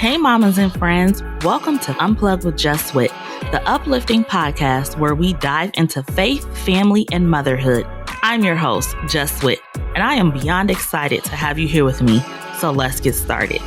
Hey, mamas and friends. Welcome to Unplugged with Just Wit, the uplifting podcast where we dive into faith, family, and motherhood. I'm your host, Just Wit, and I am beyond excited to have you here with me. So let's get started.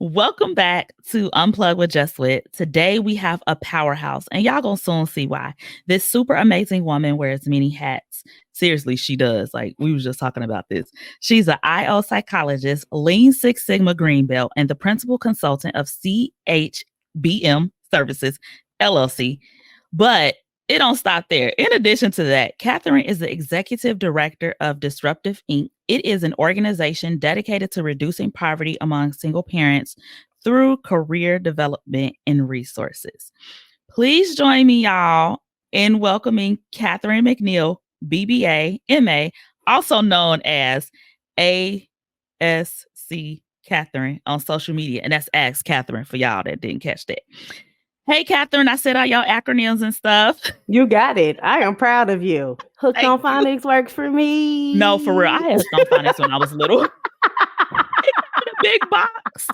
Welcome back to Unplugged with Just Wit. Today we have a powerhouse, and y'all gonna soon see why. This super amazing woman wears many hats. Seriously, she does. Like, we were just talking about this. She's an IO psychologist, Lean Six Sigma Green Belt, and the principal consultant of CHBM Services, LLC. But it don't stop there. In addition to that, Catherine is the executive director of Disruptive INC. It is an organization dedicated to reducing poverty among single parents through career development and resources. Please join me, y'all, in welcoming Catherine McNeil, BBA, MA, also known as ASC Catherine on social media. And that's Ask Catherine for y'all that didn't catch that. Hey, Catherine, I said all y'all acronyms and stuff. You got it. I am proud of you. Hooked on Phonics works for me. No, for real. I had hooked on Phonics when I was little. In a big box.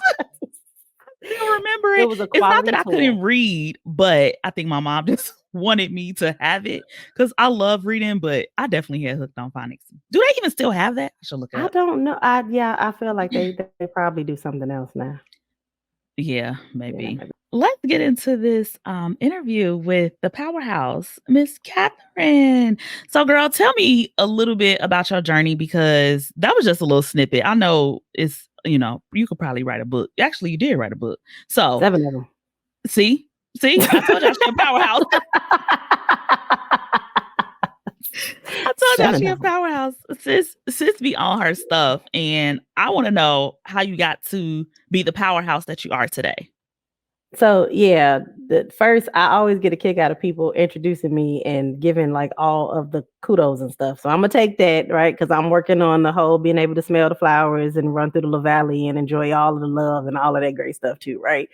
I remember it. It was a it's not that tool. I couldn't read, but I think my mom just wanted me to have it because I love reading, but I definitely had hooked on Phonics. Do they even still have that? I should look it up. I don't know. I feel like they probably do something else now. Yeah, maybe. Let's get into this interview with the powerhouse, Miss Catherine. So, girl, tell me a little bit about your journey, because that was just a little snippet. I know it's, you could probably write a book. Actually, you did write a book. So 7 of them. See, I told y'all she's a powerhouse. I told y'all she's a powerhouse. Sis be on her stuff, and I want to know how you got to be the powerhouse that you are today. So yeah, first I always get a kick out of people introducing me and giving like all of the kudos and stuff. So I'm gonna take that, right? Because I'm working on the whole being able to smell the flowers and run through the valley and enjoy all of the love and all of that great stuff too, right?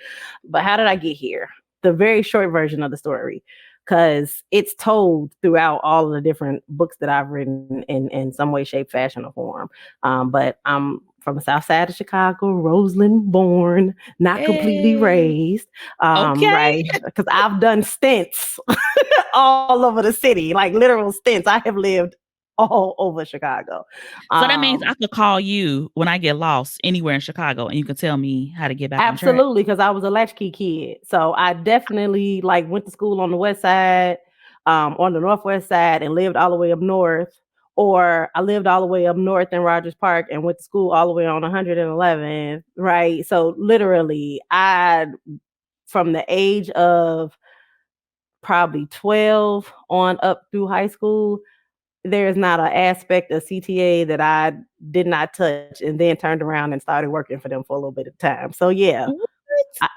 But how did I get here? The very short version of the story, because it's told throughout all of the different books that I've written in some way, shape, fashion, or form. But I'm from the south side of Chicago, Roseland born, not completely raised. Right? Because I've done stints all over the city, like literal stints. I have lived all over Chicago. So that means I could call you when I get lost anywhere in Chicago and you can tell me how to get back. Absolutely, because I was a latchkey kid. So I definitely went to school on the west side, on the northwest side, and lived all the way up north. Or I lived all the way up north in Rogers Park and went to school all the way on 111th, right? So literally, from the age of probably 12 on up through high school, there's not an aspect of CTA that I did not touch, and then turned around and started working for them for a little bit of time. So yeah,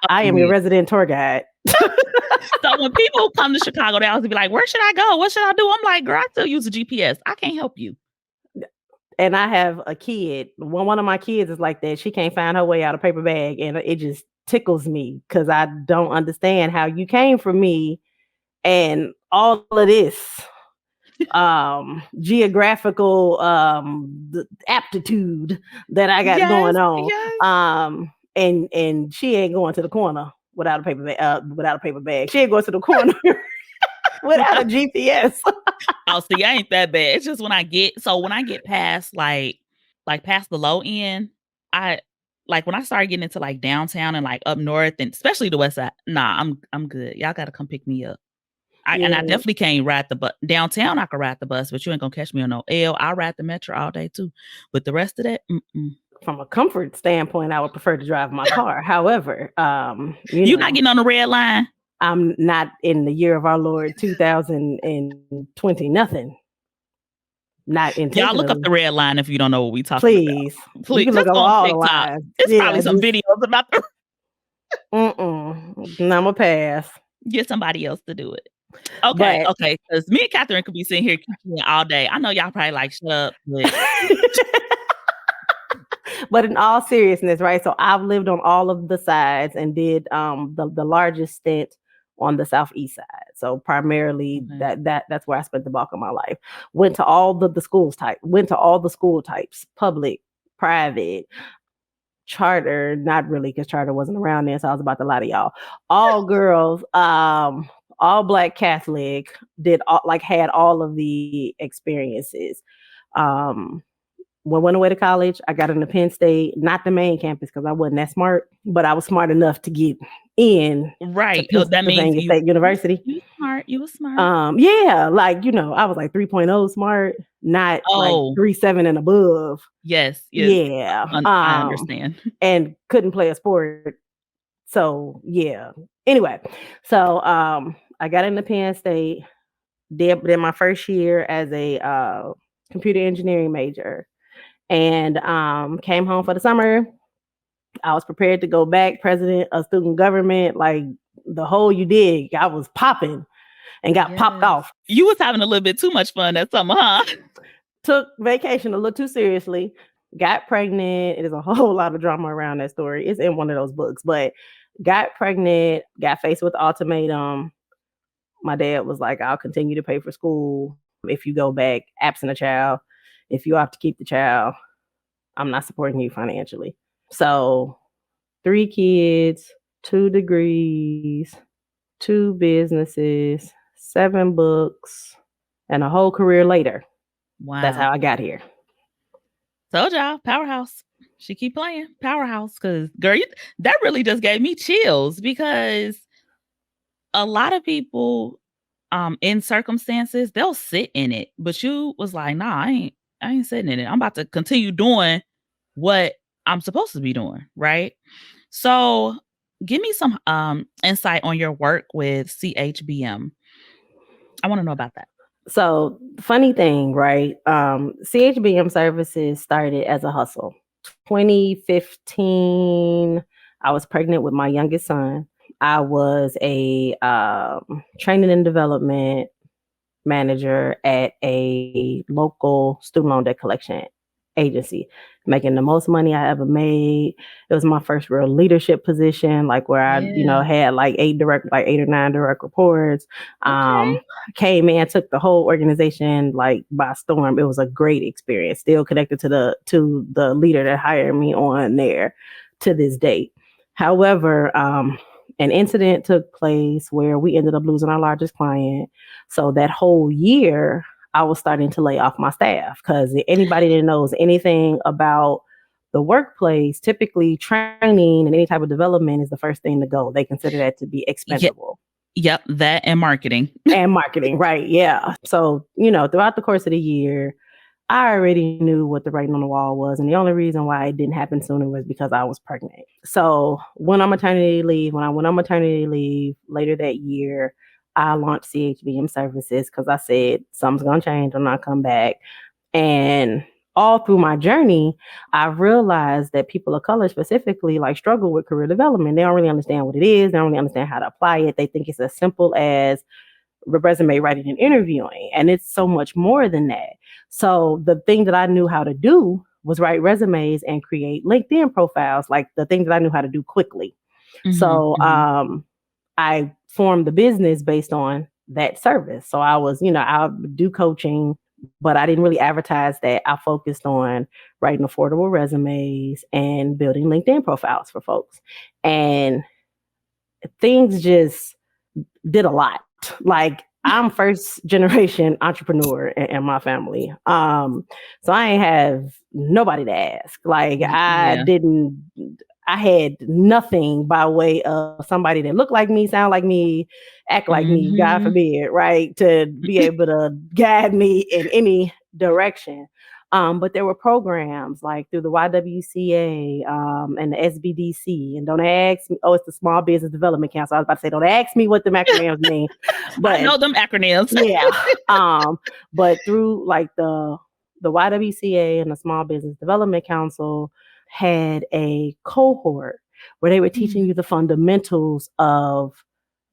I am your resident tour guide. So when people come to Chicago, they always be like, where should I go? What should I do? I'm like, girl, I still use a GPS. I can't help you. And I have a kid. One of my kids is like that. She can't find her way out of paper bag. And it just tickles me because I don't understand how you came from me and all of this geographical aptitude that I got going on. Yes. And she ain't going to the corner without a paper bag. She ain't going to the corner without a GPS. Oh, see, I ain't that bad. It's just when I get past like past the low end, when I started getting into like downtown and like up north and especially the west side, nah, I'm good. Y'all gotta come pick me up. And I definitely can't ride the bus. Downtown, I can ride the bus, but you ain't gonna catch me on no L. I'll ride the metro all day too. But the rest of that, From a comfort standpoint, I would prefer to drive my car. However, you're not getting on the red line. I'm not in the year of our Lord 2020. Nothing. Not intentionally. Y'all look up the red line if you don't know what we talking Please. about. Please. Look up all the lines. It's probably some videos about the. No, I'm a pass. Get somebody else to do it. Okay. Because me and Catherine could be sitting here all day. I know y'all probably like shut up. But in all seriousness, right? So I've lived on all of the sides and did the largest stint on the southeast side. So primarily Okay. that's where I spent the bulk of my life. Went to all the schools type, went to all the school types, public, private, charter, not really because charter wasn't around then, so I was about to lie to y'all. All girls, all Black Catholic, had all of the experiences. When I went away to college, I got into Penn State, not the main campus because I wasn't that smart, but I was smart enough to get in to Right. Oh, that means Pennsylvania State University. you smart. You was smart. Yeah, I was like 3.0 smart, not like Oh, 3.7 and above. yes, yes. Yeah. I understand. And couldn't play a sport. So yeah. Anyway, so I got into Penn State, did my first year as a computer engineering major, and came home for the summer. I was prepared to go back, president of student government, like the whole you dig. I was popping and got popped Yes. off. You was having a little bit too much fun that summer, huh? Took vacation a little too seriously, got pregnant. There's a whole lot of drama around that story. It's in one of those books, but got pregnant, got faced with the ultimatum. My dad was like, I'll continue to pay for school if you go back absent a child. If you have to keep the child, I'm not supporting you financially. So 3 kids, 2 degrees, 2 businesses, 7 books, and a whole career later. Wow. That's how I got here. Told y'all, Powerhouse. She keep playing Powerhouse because, girl, that really just gave me chills because a lot of people in circumstances, they'll sit in it. But you was like, nah, I ain't sitting in it. I'm about to continue doing what I'm supposed to be doing, right? So give me some insight on your work with CHBM. I want to know about that. So funny thing, right? CHBM Services started as a hustle. 2015, I was pregnant with my youngest son. I was a training and development manager at a local student loan debt collection agency, making the most money I ever made. It was my first real leadership position, like where I, had like 8 or 9 direct reports. Okay. Came in, took the whole organization like by storm. It was a great experience. Still connected to the leader that hired me on there to this date. However, an incident took place where we ended up losing our largest client. So that whole year, I was starting to lay off my staff because anybody that knows anything about the workplace, typically training and any type of development is the first thing to go. They consider that to be expendable. Yep, that and marketing. And marketing, right, yeah. So, throughout the course of the year, I already knew what the writing on the wall was. And the only reason why it didn't happen sooner was because I was pregnant. So when I went on maternity leave later that year, I launched CHBM Services because I said, something's going to change when I come back. And all through my journey, I realized that people of color specifically struggle with career development. They don't really understand what it is. They don't really understand how to apply it. They think it's as simple as resume writing and interviewing. And it's so much more than that. So the thing that I knew how to do was write resumes and create LinkedIn profiles, like the things that I knew how to do quickly. Mm-hmm, so I formed the business based on that service. So I was, I would do coaching, but I didn't really advertise that. I focused on writing affordable resumes and building LinkedIn profiles for folks. And things just did a lot. Like, I'm first generation entrepreneur in my family. So I ain't have nobody to ask. Like, I had nothing by way of somebody that looked like me, sound like me, act like me, God forbid, right? To be able to guide me in any direction. But there were programs like through the YWCA and the SBDC. And don't ask me, it's the Small Business Development Council. I was about to say, don't ask me what the acronyms mean. But I know them acronyms. Yeah. But through the YWCA and the Small Business Development Council had a cohort where they were teaching you the fundamentals of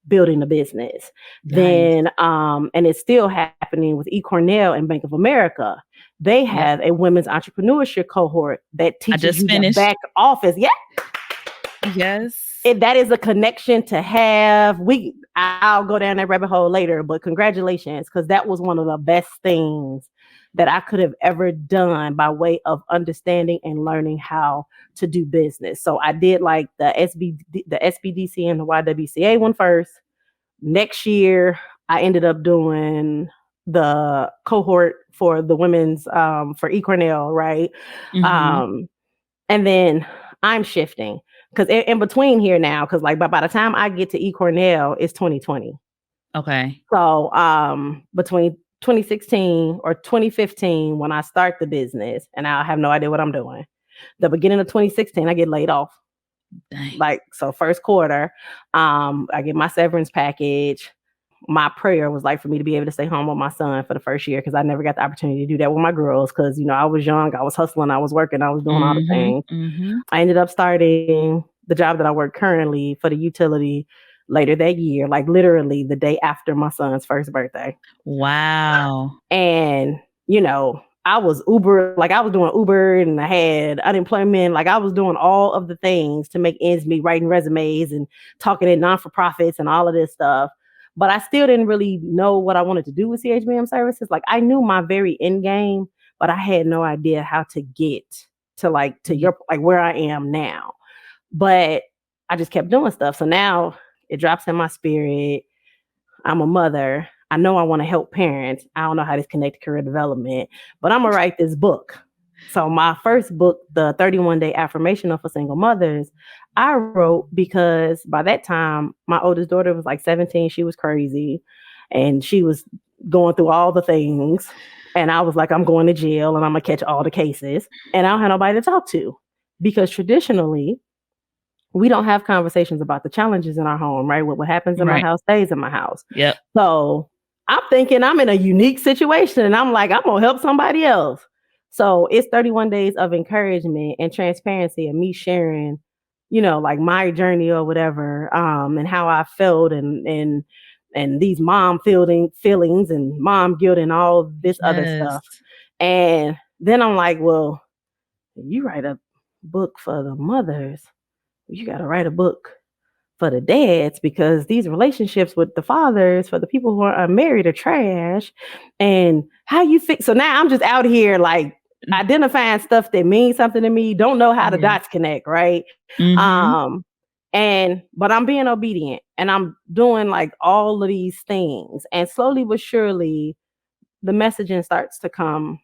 building a business. Nice. Then, and it's still happening with eCornell and Bank of America. They have a women's entrepreneurship cohort that teaches you the back office. Yeah. Yes. that is a connection to have. I'll go down that rabbit hole later, but congratulations, because that was one of the best things that I could have ever done by way of understanding and learning how to do business. So I did like the SBDC and the YWCA one first. Next year, I ended up doing the cohort for the women's for eCornell, right? Mm-hmm. And then I'm shifting because in between here now, because like by the time I get to eCornell, it's 2020. Okay. So between 2016 or 2015, when I start the business, and I have no idea what I'm doing, the beginning of 2016, I get laid off. Dang. Like, so first quarter, I get my severance package. My prayer was like for me to be able to stay home with my son for the first year, because I never got the opportunity to do that with my girls, because I was young, I was hustling, I was working, I was doing all the Mm-hmm. things. Mm-hmm. I ended up starting the job that I work currently for the utility later that year, like literally the day after my son's first birthday. Wow. And, I was I was doing Uber, and I had unemployment. Like I was doing all of the things to make ends meet, writing resumes and talking at non-for-profits and all of this stuff. But I still didn't really know what I wanted to do with CHBM Services. Like I knew my very end game, but I had no idea how to get to Yeah. your like where I am now. But I just kept doing stuff. So now it drops in my spirit. I'm a mother. I know I want to help parents. I don't know how this connects to career development, but I'm gonna write this book. So my first book, the 31-day affirmation for single mothers, I wrote because by that time my oldest daughter was like 17. She was crazy, and she was going through all the things. And I was like, I'm going to jail, and I'm gonna catch all the cases, and I don't have nobody to talk to, because traditionally we don't have conversations about the challenges in our home, right? What happens in my Right. house stays in my house. Yep. So I'm thinking I'm in a unique situation, and I'm like, I'm gonna help somebody else. So it's 31 days of encouragement and transparency, and me sharing, like my journey or whatever, and how I felt, and these mom feelings and mom guilt and all this other Yes. stuff. And then I'm like, well, you write a book for the mothers, you got to write a book for the dads, because these relationships with the fathers for the people who are unmarried are trash. And how you fix, so now I'm just out here like identifying stuff that means something to me, don't know how the Yeah. dots connect, right? Mm-hmm. But I'm being obedient, and I'm doing like all of these things, and slowly but surely the messaging starts to come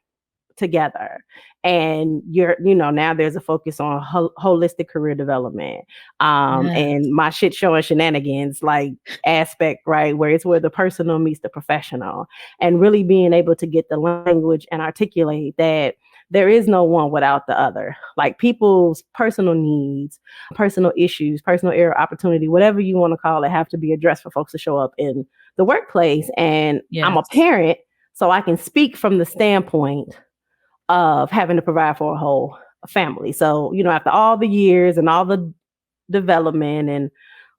together. And now there's a focus on holistic career development, Yes. and my shit showing shenanigans like aspect, right, where the personal meets the professional, and really being able to get the language and articulate that there is no one without the other. Like people's personal needs, personal issues, personal area opportunity, whatever you want to call it, have to be addressed for folks to show up in the workplace. And I'm a Yes. parent, so I can speak from the standpoint of having to provide for a whole family. So, after all the years and all the development and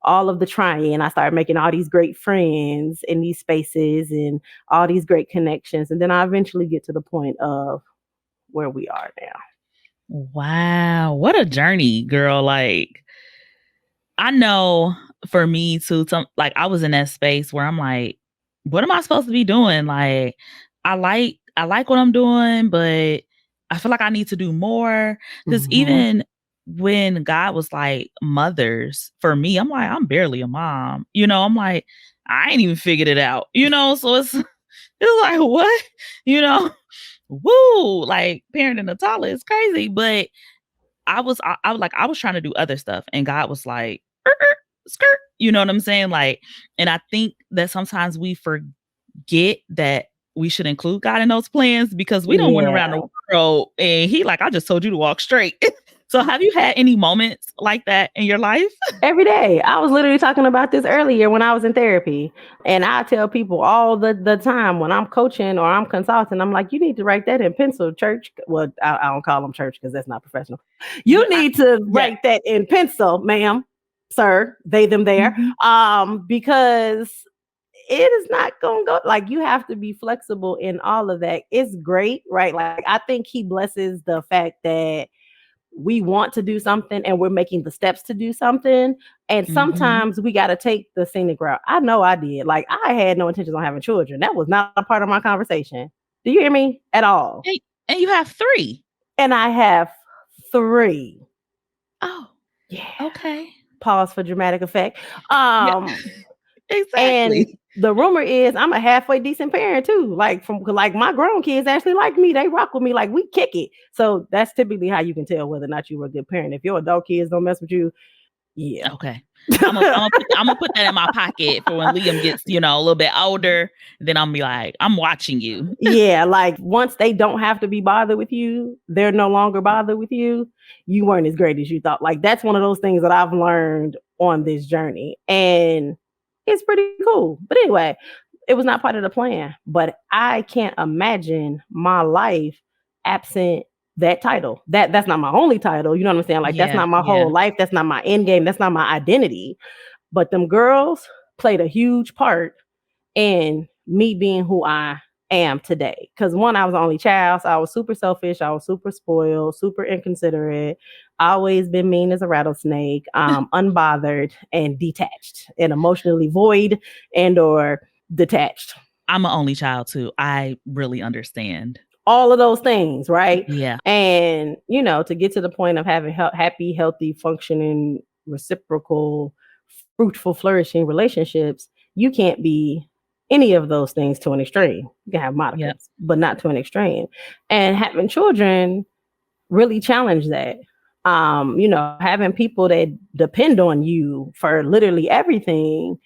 all of the trying, I started making all these great friends in these spaces and all these great connections. And then I eventually get to the point of where we are now. Wow. What a journey, girl. Like, I know for me too, like I was in that space where I'm like, what am I supposed to be doing? Like, I like what I'm doing, but I feel like I need to do more. Because Mm-hmm. even when God was like mothers, for me, I'm like, I'm barely a mom. I'm like, I ain't even figured it out. So it's like what? You know, woo, like parenting a toddler is crazy. But I was trying to do other stuff, and God was like, skirt. You know what I'm saying? Like, and I think that sometimes we forget that we should include God in those plans, because we don't went around Yeah. the world and he like, I just told you to walk straight. So have you had any moments like that in your life? Every day. I was literally talking about this earlier when I was in therapy. And I tell people all the time when I'm coaching or I'm consulting, I'm like, you need to write that in pencil, church. Well, I don't call them church because that's not professional. You need to Yeah. write that in pencil, ma'am, sir, they, them, there. Mhm. Because it is not gonna go, like, you have to be flexible in all of that. It's great, right? Like I think he blesses the fact that we want to do something and we're making the steps to do something. And Mhm. sometimes we got to take the scenic route. I know I did. Like, I had no intentions on having children. That was not a part of my conversation. Do you hear me at all? Hey, and you have 3. And I have 3. Oh, Yeah. okay. Pause for dramatic effect. Yeah, And exactly. the rumor is I'm a halfway decent parent too. Like my grown kids actually like me. They rock with me. Like, we kick it. So that's typically how you can tell whether or not you were a good parent. If your adult kids don't mess with you, yeah. Okay. Imma put that in my pocket for when Liam gets, a little bit older, then I'll be like, "I'm watching you." Yeah, like once they don't have to be bothered with you, they're no longer bothered with you. You weren't as great as you thought. Like, that's one of those things that I've learned on this journey. And it's pretty cool. But anyway, it was not part of the plan. But I can't imagine my life absent that title. That's not my only title. You know what I'm saying? Like, that's Yeah, not my yeah. whole life. That's not my end game. That's not my identity. But them girls played a huge part in me being who I am today. Because one, I was the only child, so I was super selfish, I was super spoiled, super inconsiderate, always been mean as a rattlesnake, unbothered and detached and emotionally void and or detached. I'm an only child too. I really understand. All of those things, right? Yeah. And, to get to the point of having happy, healthy, functioning, reciprocal, fruitful, flourishing relationships, you can't be any of those things to an extreme. You can have Yep. modicums, but not to an extreme. And having children really challenge that. Having people that depend on you for literally everything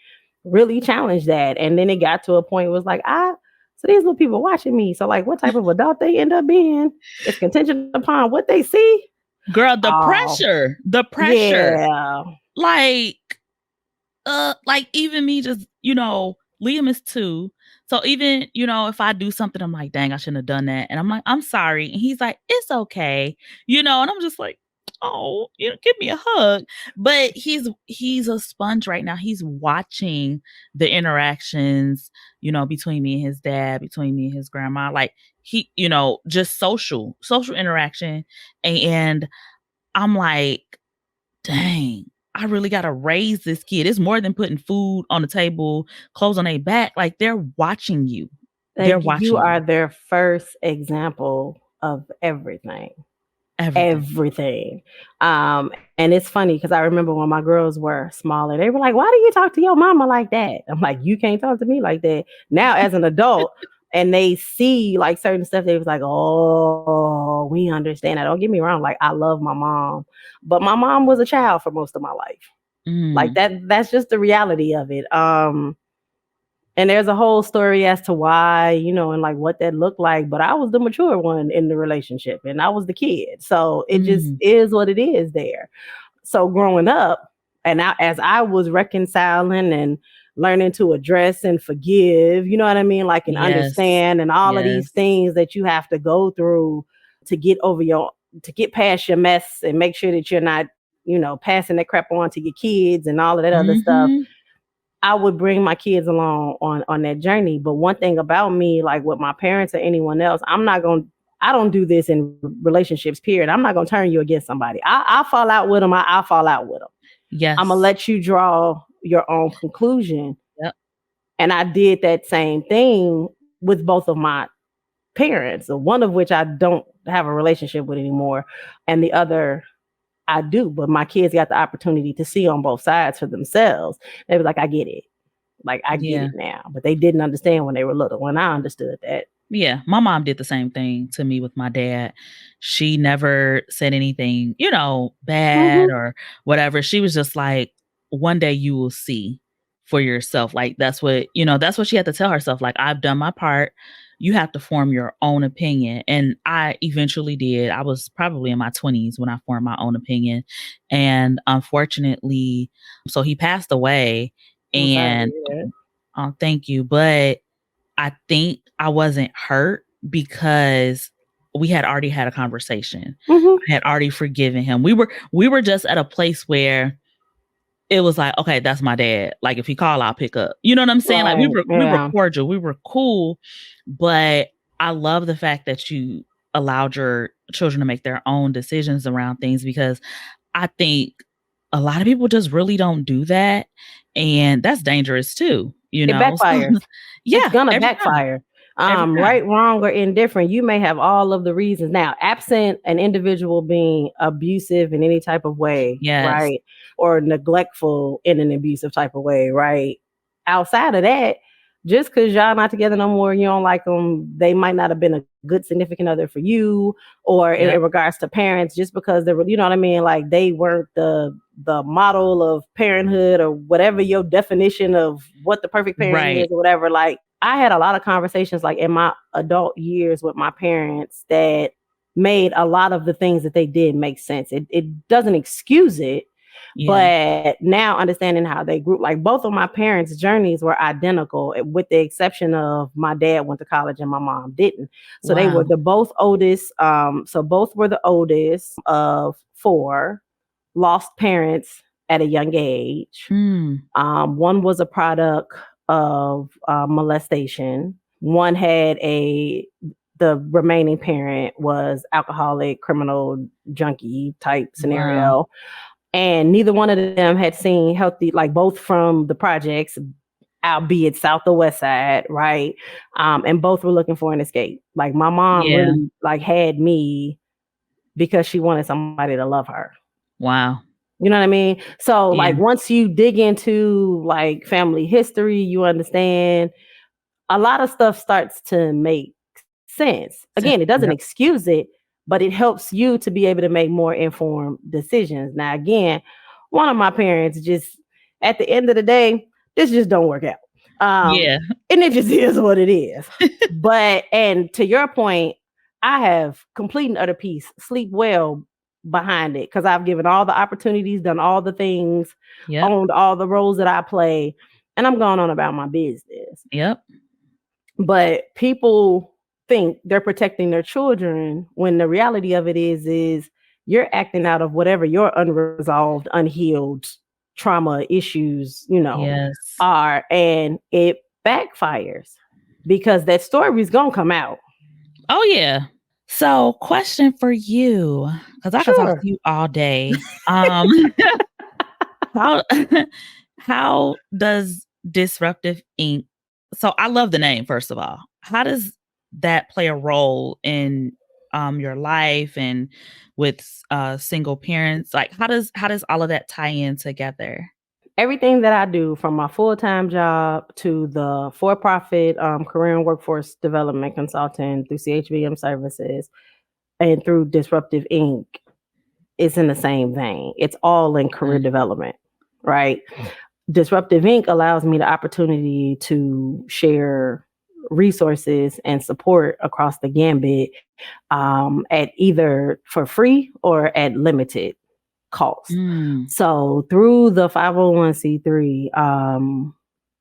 really challenged that. And then it got to a point where it was like, so these little people watching me. So, like, what type of adult they end up being is contingent upon what they see. Girl, the Oh, pressure, the pressure. yeah. Like, like even me just, Liam is 2. So even, if I do something, I'm like, dang, I shouldn't have done that. And I'm like, I'm sorry. And he's like, it's okay. And I'm just like, oh, give me a hug. But he's a sponge right now. He's watching the interactions, between me and his dad, between me and his grandma. Like just social interaction. And I'm like, dang, I really gotta raise this kid. It's more than putting food on the table, clothes on their back. Like, they're watching you. They're Like, you watching you. are their first example of everything. Everything. Everything. And it's funny because I remember when my girls were smaller, they were like, "Why do you talk to your mama like that?" I'm like, "You can't talk to me like that." Now, as an adult, and they see like certain stuff, they was like, "Oh, we understand that." Don't get me wrong, like, I love my mom, but my mom was a child for most of my life. Like, Mm, that's just the reality of it. And there's a whole story as to why, and like what that looked like. But I was the mature one in the relationship and I was the kid. So it just mm, is what it is there. So growing up, and as I was reconciling and learning to address and forgive, you know what I mean? Like, and yes. understand and all of Yes. these things that you have to go through to get to get past your mess and make sure that you're not, passing that crap on to your kids and all of that other stuff. Mhm. I would bring my kids along on that journey. But one thing about me, like with my parents or anyone else, I don't do this in relationships, period. I'm not gonna turn you against somebody. I fall out with them. I'll fall out with them. I'm gonna Yes. let you draw your own conclusion. Yep. And I did that same thing with both of my parents, one of which I don't have a relationship with anymore, and the other I do. But my kids got the opportunity to see on both sides for themselves. They were like, I get it. Like, I get Yeah. it now. But they didn't understand when they were little. When I understood that. Yeah, my mom did the same thing to me with my dad. She never said anything, bad Mm-hmm. or whatever. She was just like, one day you will see for yourself. Like, that's what she had to tell herself. Like, I've done my part. You have to form your own opinion. And I eventually did. I was probably in my 20s when I formed my own opinion. And unfortunately, so he passed away. I'm sorry to And hear that. thank you. But I think I wasn't hurt because we had already had a conversation. Mm-hmm. I had already forgiven him. We were just at a place where it was like, okay, that's my dad. Like, if he call, I'll pick up. You know what I'm saying? Like, we Right. were Yeah. cordial, we were cool, but I love the fact that you allowed your children to make their own decisions around things, because I think a lot of people just really don't do that, and that's dangerous too, you It know? So backfires. It's yeah, gonna every time, backfire. every time. Right, wrong, or indifferent, you may have all of the reasons. Now, absent an individual being abusive in any type of way, Yes. right, or neglectful in an abusive type of way, right? Outside of that, just because y'all not together no more, you don't like them, they might not have been a good significant other for you, or in, Yep. in regards to parents, just because they were, you know what I mean, like they weren't the model of parenthood or whatever your definition of what the perfect parent is Right. or whatever. Like I had a lot of conversations like in my adult years with my parents that made a lot of the things that they did make sense. It doesn't excuse it, Yeah. but now understanding how they grew, like both of my parents' journeys were identical, with the exception of my dad went to college and my mom didn't. So they were Wow. the both oldest. So both were the oldest of four, lost parents at a young age. Mm. One was a product of molestation. One had the remaining parent was alcoholic, criminal, junkie type Wow. scenario. And neither one of them had seen healthy, like both from the projects, albeit South or West Side, right? And both were looking for an escape. Like my mom Yeah. really like had me because she wanted somebody to love her. Wow. You know what I mean? So Yeah. like once you dig into like family history, you understand a lot of stuff starts to make sense. Again, it doesn't Yep. excuse it, but it helps you to be able to make more informed decisions. Now, again, one of my parents just at the end of the day, this just don't work out. Um, Yeah. and it just is what it is. But and to your point, I have complete and utter peace, sleep well behind it because I've given all the opportunities, done all the things, Yep. owned all the roles that I play, and I'm going on about my business. Yep. But people think they're protecting their children when the reality of it is you're acting out of whatever your unresolved, unhealed trauma issues, Yes. are, and it backfires because that story is gonna come out. Oh, yeah. So, question for you, because I could talk to Sure. you all day. How how does Disruptive Inc. So I love the name, first of all. How does that play a role in your life and with single parents? Like how does all of that tie in together? Everything that I do, from my full-time job to the for-profit career and workforce development consultant through CHBM Services and through Disruptive Inc., is in the same vein. It's all in career Okay. development, right? Disruptive Inc. allows me the opportunity to share resources and support across the gambit, at either for free or at limited cost. Mm, So through the 501c3,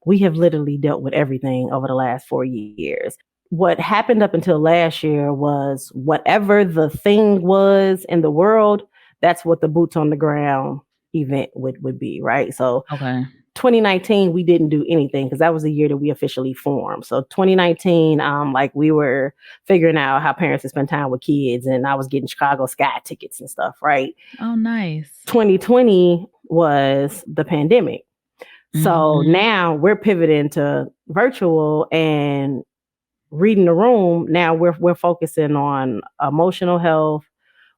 we have literally dealt with everything over the last 4 years. What happened up until last year was whatever the thing was in the world, that's what the boots on the ground event would be, right? So okay. 2019, we didn't do anything because that was the year that we officially formed. So 2019, like we were figuring out how parents would spend time with kids, and I was getting Chicago Sky tickets and stuff, right? Oh, nice. 2020 was the pandemic. So Mhm. now we're pivoting to virtual and reading the room. Now we're focusing on emotional health,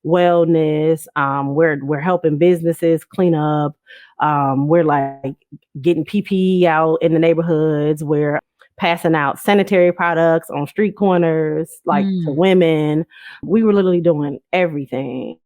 wellness. We're helping businesses clean up. We're like getting PPE out in the neighborhoods. We're passing out sanitary products on street corners, like to Mm, women. We were literally doing everything.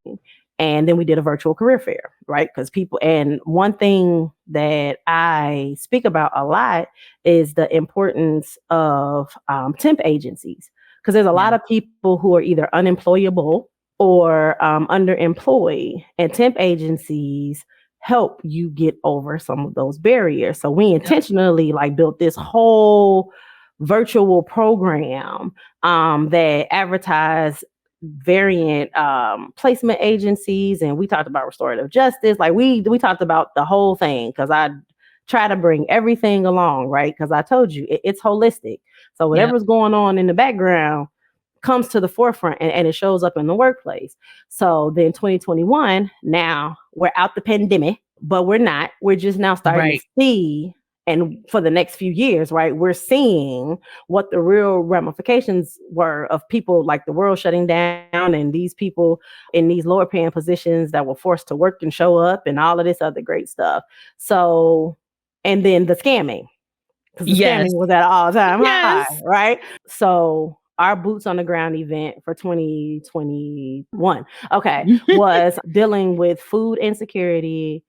And then we did a virtual career fair, right? Because people, and one thing that I speak about a lot is the importance of temp agencies. Because there's a yeah. lot of people who are either unemployable or underemployed, and temp agencies help you get over some of those barriers. So we Yep. intentionally like built this whole virtual program that advertised variant placement agencies, and we talked about restorative justice. Like we talked about the whole thing because I try to bring everything along, right? Because I told you it's holistic. So Yep. whatever's going on in the background comes to the forefront and it shows up in the workplace. So then 2021, now we're out the pandemic, but we're not. We're just now starting to see, and for the next few years, right, we're seeing what the real ramifications were of people like the world shutting down and these people in these lower paying positions that were forced to work and show up and all of this other great stuff. So, and then the scamming, because the scamming was at an all-time high, right? So our boots on the ground event for 2021, was dealing with food insecurity,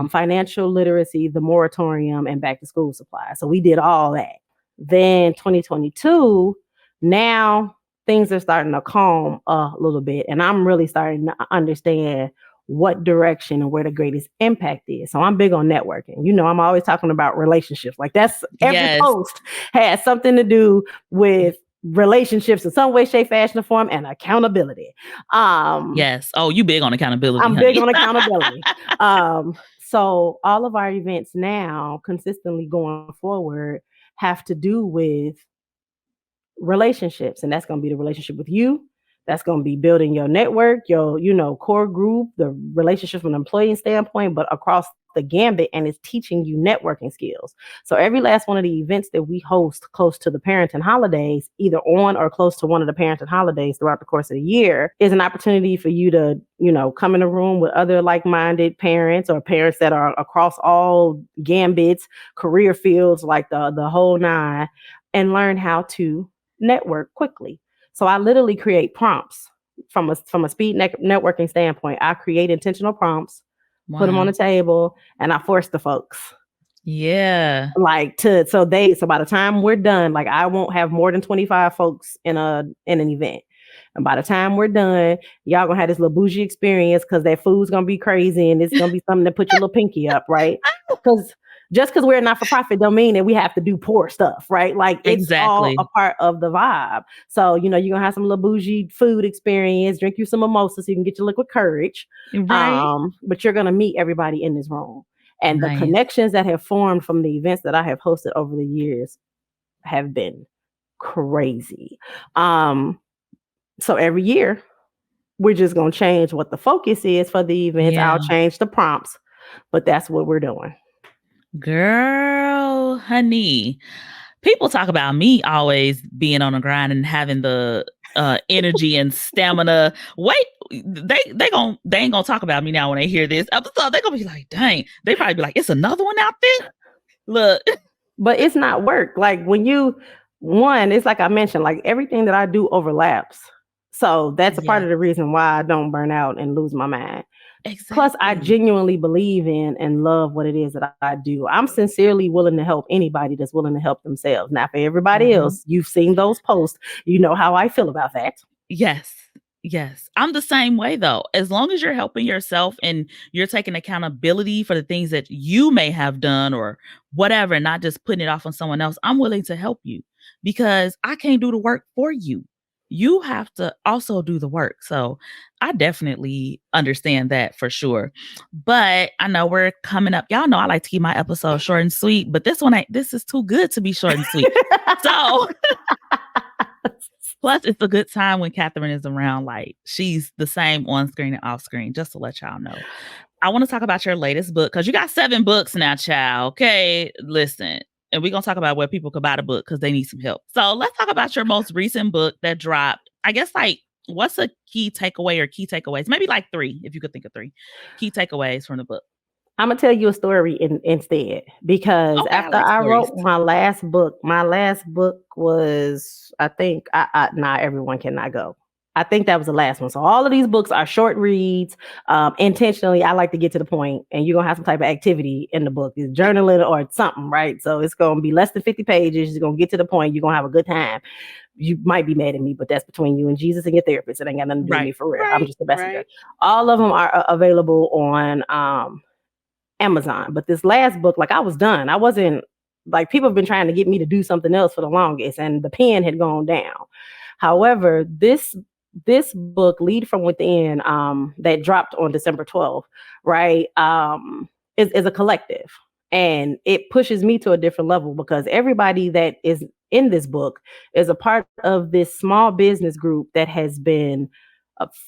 financial literacy, the moratorium, and back to school supplies. So we did all that. Then 2022, now things are starting to calm a little bit, and I'm really starting to understand what direction and where the greatest impact is. So I'm big on networking. You know, I'm always talking about relationships. Like that's every post has something to do with relationships in some way, shape, fashion, or form, and accountability. Yes. Oh, you big on accountability. I'm big on accountability. So all of our events now consistently going forward have to do with relationships. And that's going to be the relationship with you. That's going to be building your network, your, core group, the relationship from an employee standpoint, but across the gambit, and it's teaching you networking skills. So every last one of the events that we host close to the parenting holidays, either on or close to one of the parenting holidays throughout the course of the year, is an opportunity for you to, come in a room with other like-minded parents or parents that are across all gambits, career fields, like the whole nine, and learn how to network quickly. So I literally create prompts from a speed networking standpoint. I create intentional prompts, put them on the table, and I force the folks. Yeah. So by the time we're done, like I won't have more than 25 folks in an event. And by the time we're done, y'all gonna have this little bougie experience because that food's gonna be crazy and it's gonna be something to put your little pinky up, right? Because just because we're not for profit don't mean that we have to do poor stuff, right? Like it's all a part of the vibe. So, you're going to have some little bougie food experience, drink you some mimosas so you can get your liquid courage. Right. But you're going to meet everybody in this room. And the connections that have formed from the events that I have hosted over the years have been crazy. So every year, we're just going to change what the focus is for the events. I'll change the prompts, but that's what we're doing. Girl, honey, people talk about me always being on the grind and having the energy and stamina. Wait, they ain't gonna talk about me now when they hear this episode. They're gonna be like, dang, they probably be like, it's another one out there. Look, but it's not work. Like it's like I mentioned, like everything that I do overlaps. So that's a part of the reason why I don't burn out and lose my mind. Exactly. Plus, I genuinely believe in and love what it is that I do. I'm sincerely willing to help anybody that's willing to help themselves. Now, for everybody else, you've seen those posts. You know how I feel about that. Yes. I'm the same way, though. As long as you're helping yourself and you're taking accountability for the things that you may have done or whatever, and not just putting it off on someone else, I'm willing to help you because I can't do the work for you. You have to also do the work. So I definitely understand that for sure. But I know we're coming up. Y'all know I like to keep my episodes short and sweet, but this is too good to be short and sweet. So plus it's a good time when Catherine is around. Like she's the same on screen and off screen, just to let y'all know. I want to talk about your latest book because you got 7 books now, child. Okay, listen. And we're going to talk about where people could buy the book because they need some help. So let's talk about your most recent book that dropped. I guess what's a key takeaway or key takeaways? Maybe 3, if you could think of 3 key takeaways from the book. I'm going to tell you a story instead because after I wrote my last book was, I think, not everyone cannot go. I think that was the last one. So all of these books are short reads. Intentionally, I like to get to the point, and you're going to have some type of activity in the book. It's journaling or something, right? So it's going to be less than 50 pages. You're going to get to the point. You're going to have a good time. You might be mad at me, but that's between you and Jesus and your therapist. It ain't got nothing to do with me for real. I'm just the messenger. All of them are available on Amazon. But this last book, I was done. I wasn't, people have been trying to get me to do something else for the longest, and the pen had gone down. However, this book, Lead From Within, that dropped on December 12th, right, is a collective. And it pushes me to a different level because everybody that is in this book is a part of this small business group that has been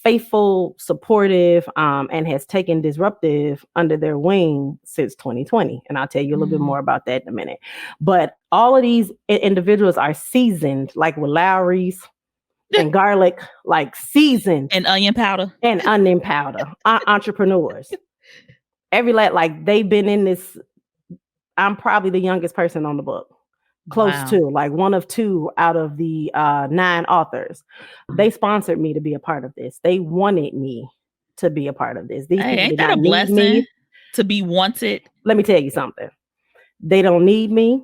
faithful, supportive, and has taken Disruptive under their wing since 2020. And I'll tell you a little bit more about that in a minute. But all of these individuals are seasoned, like with Lowry's and garlic, like seasoned. And onion powder. And onion powder. Entrepreneurs. Like they've been in this. I'm probably the youngest person on the book. Close to, like one of two out of the 9 authors. They sponsored me to be a part of this. They wanted me to be a part of this. These people ain't did that not a need blessing me to be wanted? Let me tell you something. They don't need me.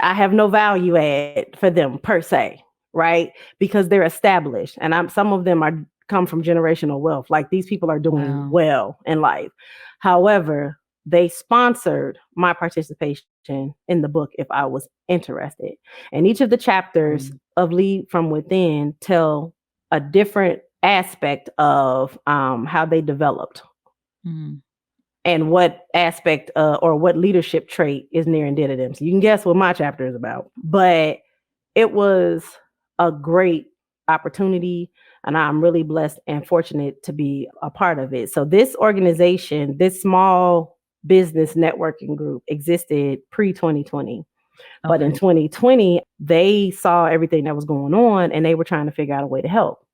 I have no value add for them per se, right? Because they're established, and some of them come from generational wealth. Like these people are doing well in life. However, they sponsored my participation in the book if I was interested. And each of the chapters of Lead From Within tell a different aspect of how they developed and what aspect or what leadership trait is near and dear to them. So you can guess what my chapter is about. But it was a great opportunity, and I'm really blessed and fortunate to be a part of it. So this organization, this small business networking group existed pre-2020. But in 2020, they saw everything that was going on and they were trying to figure out a way to help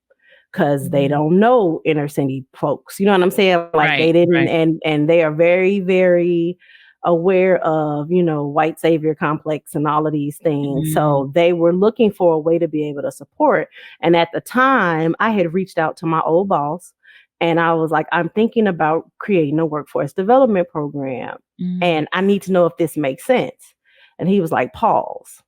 because they don't know inner city folks. You know what I'm saying? Like they didn't, and they are very, very aware of, white savior complex and all of these things. So they were looking for a way to be able to support. And at the time, I had reached out to my old boss. And I was like, I'm thinking about creating a workforce development program. And I need to know if this makes sense. And he was like, pause.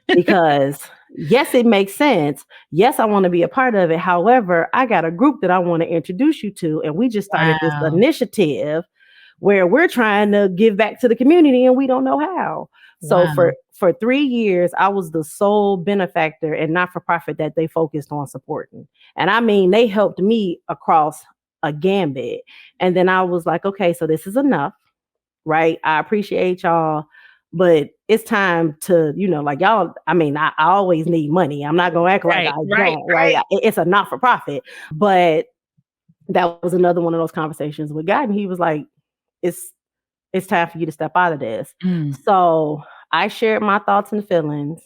Because yes, it makes sense. Yes, I want to be a part of it. However, I got a group that I want to introduce you to. And we just started this initiative where we're trying to give back to the community and we don't know how. So for 3 years, I was the sole benefactor and not-for-profit that they focused on supporting. And I mean, they helped me across a gambit. And then I was like, okay, so this is enough, right? I appreciate y'all, but it's time to, like y'all, I mean, I always need money. I'm not going to act like I don't, right? It's a not-for-profit. But that was another one of those conversations with God. And he was like, it's time for you to step out of this. So I shared my thoughts and feelings,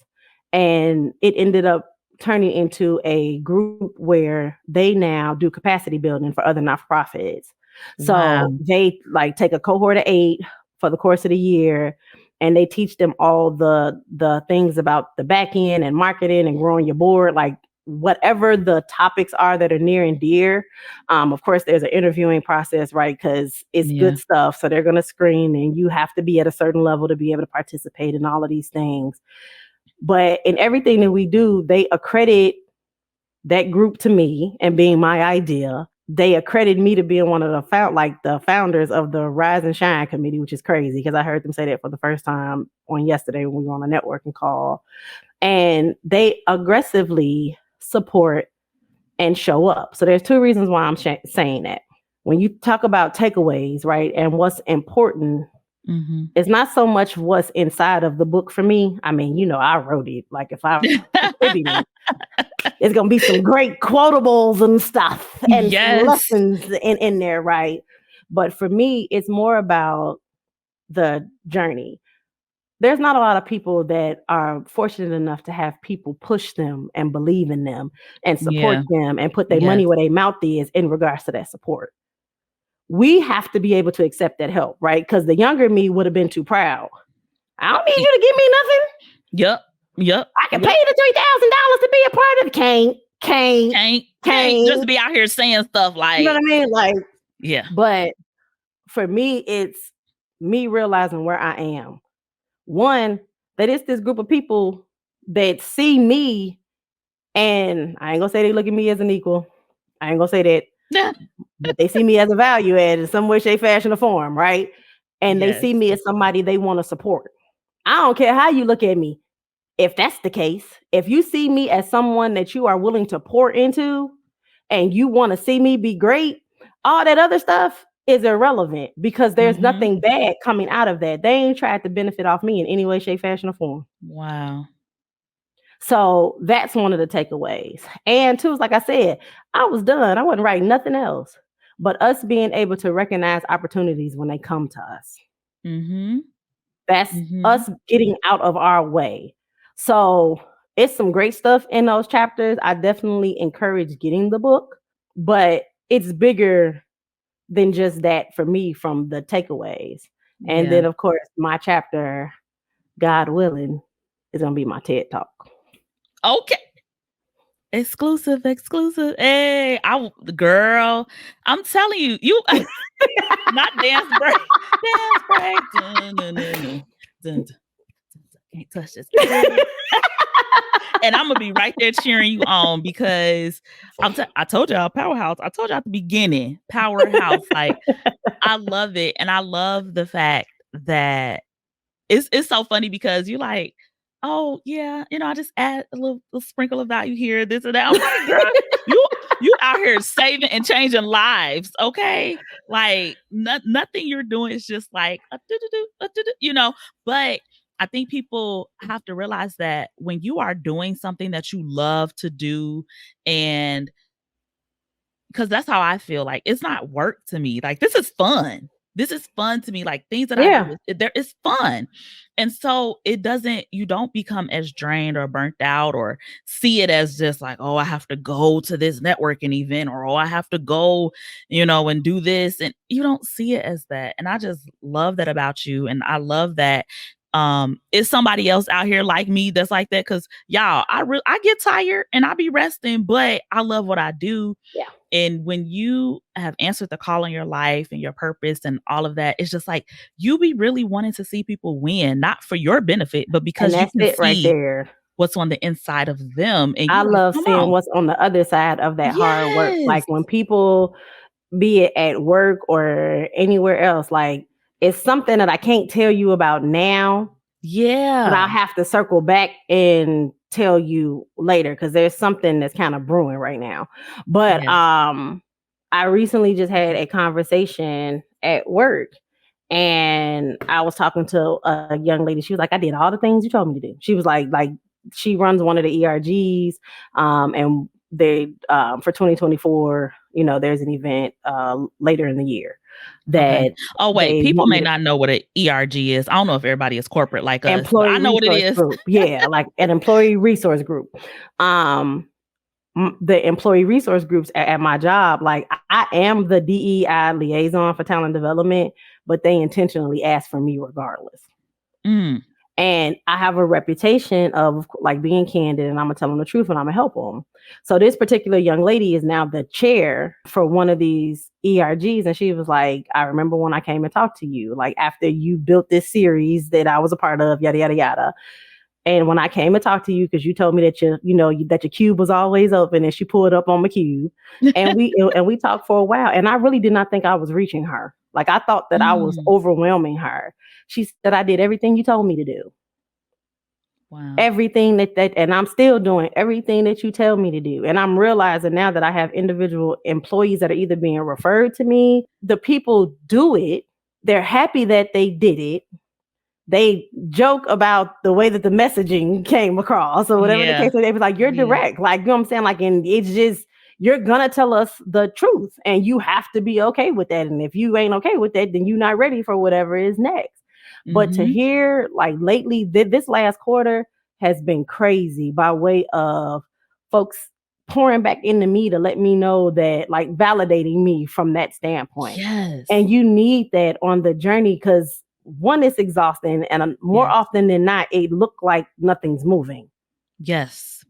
and it ended up turning into a group where they now do capacity building for other not-for-profits. So they like take a cohort of 8 for the course of the year, and they teach them all the things about the back end and marketing and growing your board, like whatever the topics are that are near and dear. Of course, there's an interviewing process, right? Because it's good stuff. So they're going to screen, and you have to be at a certain level to be able to participate in all of these things. But in everything that we do, they accredit that group to me and being my idea. They accredit me to being one of the founders of the Rise and Shine Committee, which is crazy because I heard them say that for the first time on yesterday when we were on a networking call. And they aggressively support and show up. So there's 2 reasons why I'm saying that. When you talk about takeaways, right, and what's important, it's not so much what's inside of the book for me. I mean, I wrote it. Like if I it, it's going to be some great quotables and stuff and some lessons in there, right? But for me, it's more about the journey. There's not a lot of people that are fortunate enough to have people push them and believe in them and support them and put their money where their mouth is in regards to that support. We have to be able to accept that help, right? Because the younger me would have been too proud. I don't need you to give me nothing. Yep. I can pay you the $3,000 to be a part of it. Can't. Just to be out here saying stuff like, you know what I mean? Like, yeah. But for me, it's me realizing where I am. One, that it's this group of people that see me, and I ain't gonna say they look at me as an equal. I ain't gonna say that. But they see me as a value add in some way, shape, fashion, or form, right? And they see me as somebody they want to support. I don't care how you look at me. If that's the case, if you see me as someone that you are willing to pour into and you want to see me be great, all that other stuff, is irrelevant because there's Mhm. nothing bad coming out of that. They ain't tried to benefit off me in any way, shape, fashion, or form. Wow. So that's one of the takeaways. And two, like I said, I was done. I wasn't writing nothing else. But us being able to recognize opportunities when they come to us. Mhm. That's Mhm. us getting out of our way. So it's some great stuff in those chapters. I definitely encourage getting the book, but it's bigger than just that for me from the takeaways. And Yeah. then, of course, my chapter, God willing, is going to be my TED Talk. Okay. Exclusive, exclusive. Hey, girl, I'm telling you, you not dance break, dance break. Dun, dun, dun, dun, dun, dun, can't touch this. And I'm gonna be right there cheering you on because I told y'all Powerhouse. I told y'all at the beginning, Powerhouse. Like I love it, and I love the fact that it's so funny because you're like, oh yeah, I just add a little sprinkle of value here, this or that. I'm like, girl, you out here saving and changing lives, okay? Like nothing you're doing is just like But I think people have to realize that when you are doing something that you love to do, and because that's how I feel. Like, it's not work to me. Like, this is fun. This is fun to me. Like, things that I Yeah. do, there is fun. And so you don't become as drained or burnt out or see it as just like, oh, I have to go to this networking event or, oh, I have to go, and do this. And you don't see it as that. And I just love that about you. And I love that is somebody else out here like me that's like that. Cause y'all, I get tired and I be resting, but I love what I do. Yeah. And when you have answered the call in your life and your purpose and all of that, it's just like you be really wanting to see people win, not for your benefit, but And because you that's can it right see there. what's on the inside of them. And I you like, love come seeing on. what's on the other side of that hard work. Yes. Like when people, be it at work or anywhere else, like it's something that I can't tell you about now, but I'll Yeah. have to circle back and tell you later because there's something that's kind of brewing right now. But Yes. I recently just had a conversation at work and I was talking to a young lady. She was like, I did all the things you told me to do. She was like she runs one of the ERGs, and they for 2024, there's an event later in the year Okay. that Oh, wait. they People want me may to. not know what an ERG is. I don't know if everybody is corporate like us, but Employee I know what it resource is. group. Yeah, like an employee resource group. The employee resource groups at my job, like I am the DEI liaison for talent development, but they intentionally ask for me regardless. Mm. And I have a reputation of like being candid and I'm gonna tell them the truth and I'm gonna help them. So this particular young lady is now the chair for one of these ERGs. And she was like, I remember when I came and talked to you, like after you built this series that I was a part of, yada, yada, yada. And when I came and talked to you, because you told me that that your cube was always open, and she pulled up on my cube, and we talked for a while. And I really did not think I was reaching her. Like I thought that I was Mm. overwhelming her. She said I did everything you told me to do. Wow. Everything that and I'm still doing everything that you tell me to do. And I'm realizing now that I have individual employees that are either being referred to me. The people do it. They're happy that they did it. They joke about the way that the messaging came across or whatever the Yeah. case may be. They be like, you're Yeah. direct. Like, you know what I'm saying? Like, and it's just, you're gonna tell us the truth and you have to be okay with that. And if you ain't okay with that, then you're not ready for whatever is next. But to Mm-hmm. hear like lately, this last quarter has been crazy by way of folks pouring back into me to let me know that, like, validating me from that standpoint. Yes. And you need that on the journey because one, is exhausting, and more Yes. often than not, it looked like nothing's moving. Yes.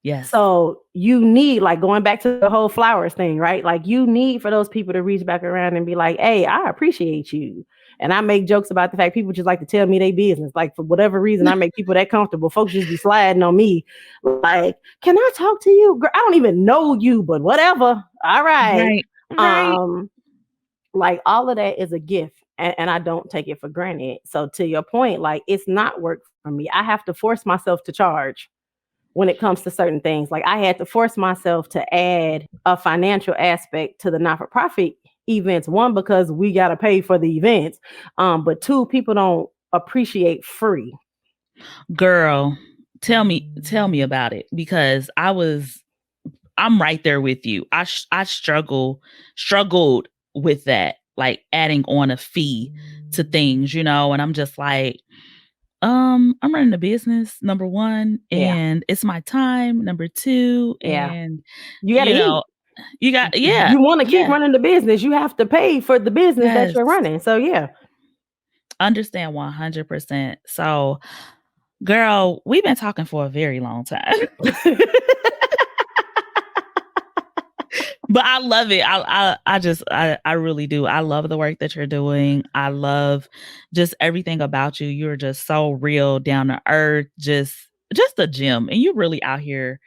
Yes. So you need, like, going back to the whole flowers thing, right? Like, you need for those people to reach back around and be like, hey, I appreciate you. And I make jokes about the fact people just like to tell me their business. Like, for whatever reason, I make people that comfortable. Folks just be sliding on me. Like, can I talk to you? Girl, I don't even know you, but whatever. All right. Right. Right. Like, all of that is a gift. And I don't take it for granted. So to your point, like, it's not work for me. I have to force myself to charge when it comes to certain things. Like, I had to force myself to add a financial aspect to the not-for-profit events. One, because we got to pay for the events. But two, people don't appreciate free. Girl, tell me about it, because I'm right there with you. I struggled with that, like adding on a fee to things, and I'm just like, I'm running a business, number one, and it's my time, number two, and you got to eat. You got, you want to keep running the business, you have to pay for the business that you're running. So understand 100%. So, girl, we've been talking for a very long time. But I love it. I really do. I love the work that you're doing. I love just everything about you. You're just so real, down to earth, just a gem. And you're really out here,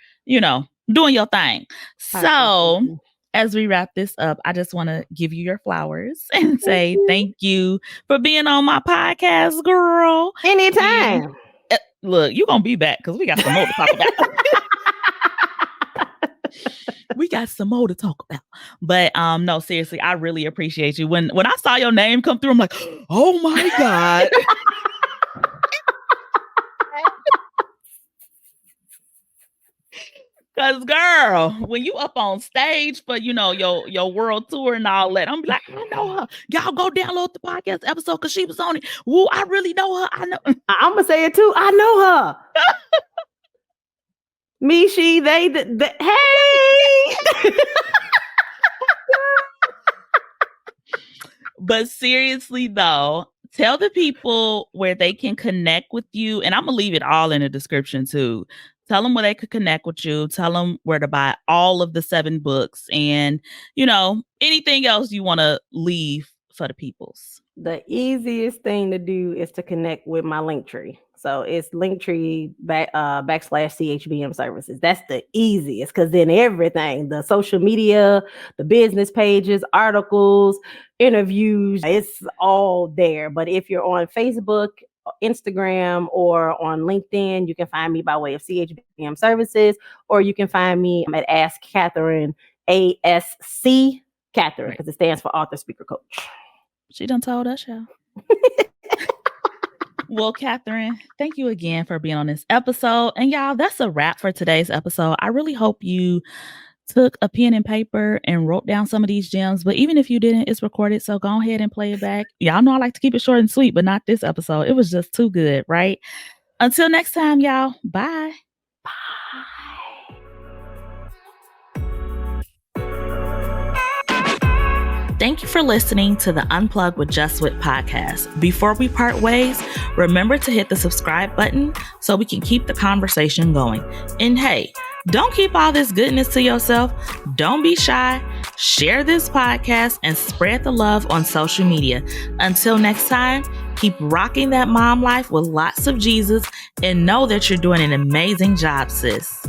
doing your thing. So as we wrap this up, I just want to give you your flowers and say thank you for being on my podcast, girl. Anytime. And, look, you're going to be back because we got some more to talk about. We got some more to talk about. But no, seriously, I really appreciate you. When I saw your name come through, I'm like, oh my God. Cause girl, when you up on stage for, your world tour and all that, I'm like, I know her. Y'all go download the podcast episode because she was on it. Woo, I really know her. I know. I'm gonna say it too. I know her. Me, she, they, hey. But seriously though, tell the people where they can connect with you. And I'm going to leave it all in the description too. Tell them where they could connect with you. Tell them where to buy all of the 7 books and, anything else you want to leave for the peoples. The easiest thing to do is to connect with my Linktree. So it's Linktree / CHBM Services. That's the easiest, because then everything, the social media, the business pages, articles, interviews, it's all there. But if you're on Facebook, Instagram, or on LinkedIn, you can find me by way of CHBM Services, or you can find me at Ask Catherine, ASC Catherine, because it stands for Author Speaker Coach. She done told us, y'all. Well, Catherine, thank you again for being on this episode. And y'all, that's a wrap for today's episode. I really hope you took a pen and paper and wrote down some of these gems. But even if you didn't, it's recorded. So go ahead and play it back. Y'all know I like to keep it short and sweet, but not this episode. It was just too good, right? Until next time, y'all. Bye. Bye. Thank you for listening to the Unplug with Just Wit podcast. Before we part ways, remember to hit the subscribe button so we can keep the conversation going. And hey, don't keep all this goodness to yourself. Don't be shy. Share this podcast and spread the love on social media. Until next time, keep rocking that mom life with lots of Jesus and know that you're doing an amazing job, sis.